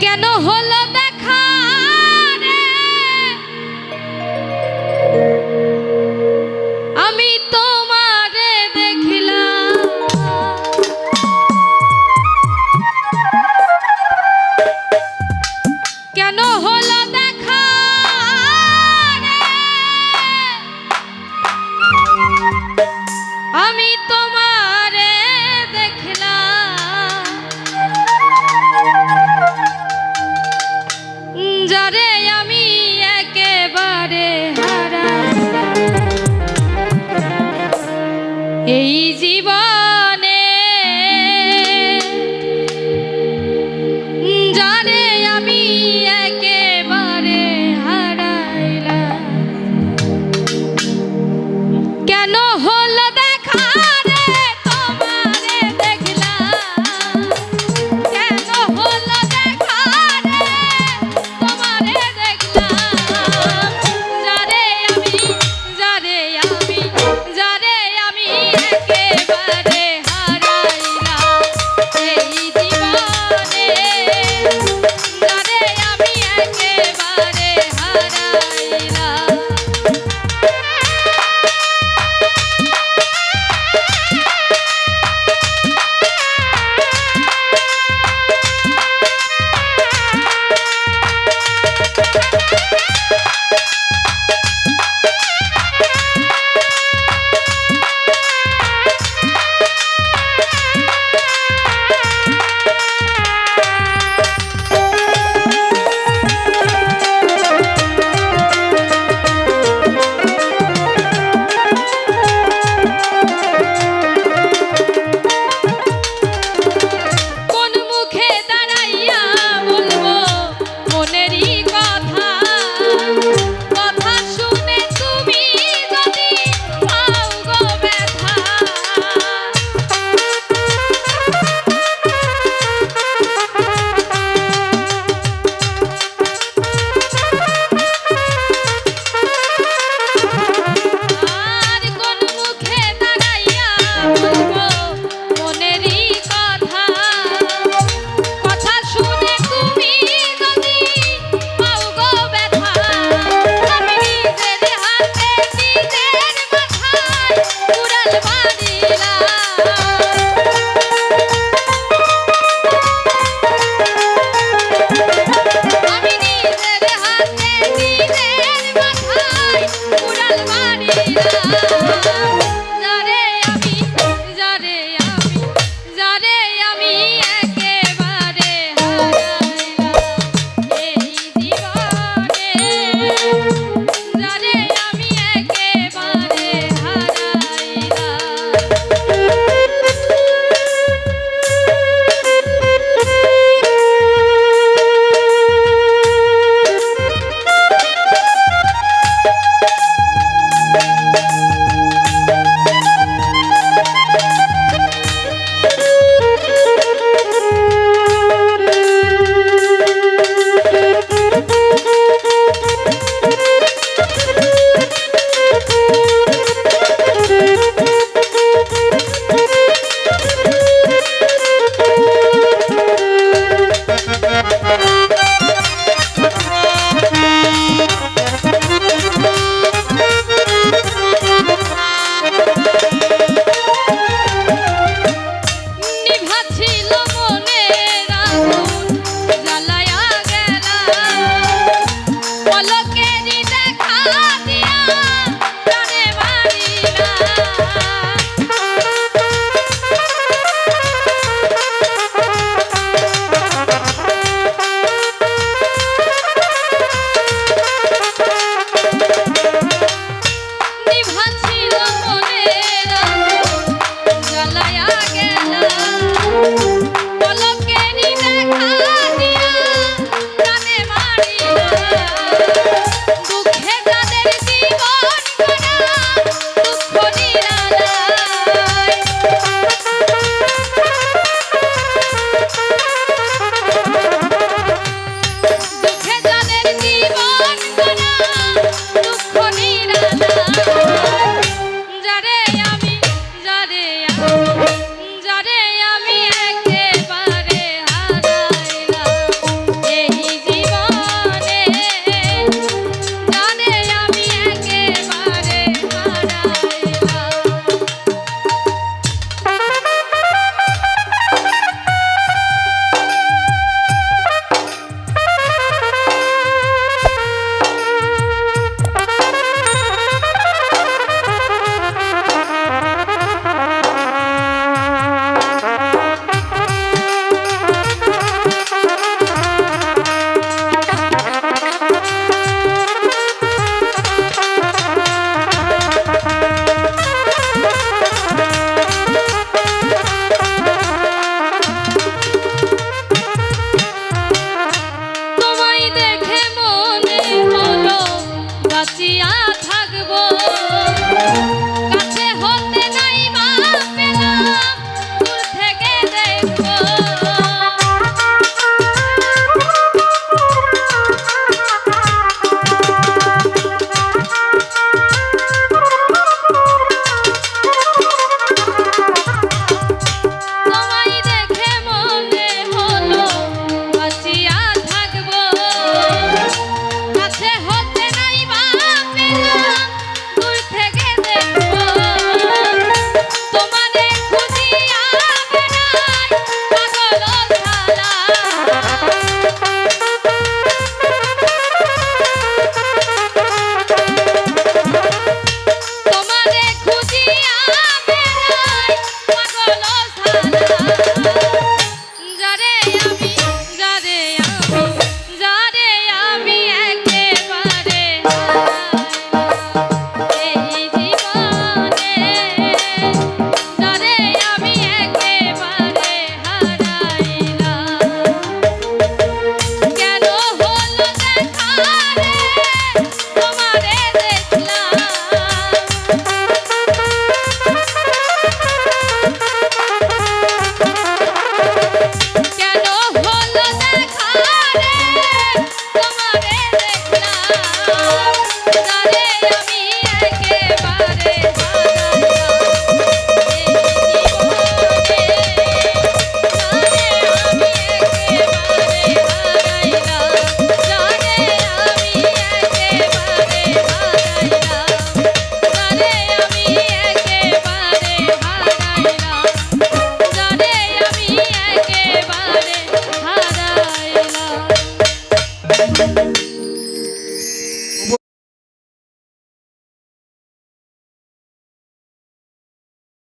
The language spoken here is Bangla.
কেন হলো দেখা রে, আমি তোমারে দেখিলাম। কেন হলো দেখা রে, আমি তোমারে দেখলাম। যারে আমি একেবারে হারা এই জীবনে, যারে আমি একেবারে হারাইলাম। কেন হলো দেখা রে, তোমারে দেখলাম। কেন হলো দেখা রে, তোমারে দেখলাম। যারে আমি একেবারে হারাইলাম এই জীবনে, যারে আমি একেবারে হারাইলাম। বাঁচিয়া থাকবো কাছে হতে নাই বা পেলাম দূর থেকে দেখবো তোমায় দেখে মনে হলো বাঁচিয়া থাকবো কাছে হতে নাই বা পেলাম দূর থেকে দেখবো তোমারে খুঁজিয়া বেড়াই পাগল ছালা তোমারে খুঁজিয়া বেড়াই পাগল ছালা যারে আমি একেবারে এই জীবনে যারে আমি একেবারে হারাইলাম কেন হলো দেখা রে তোমারে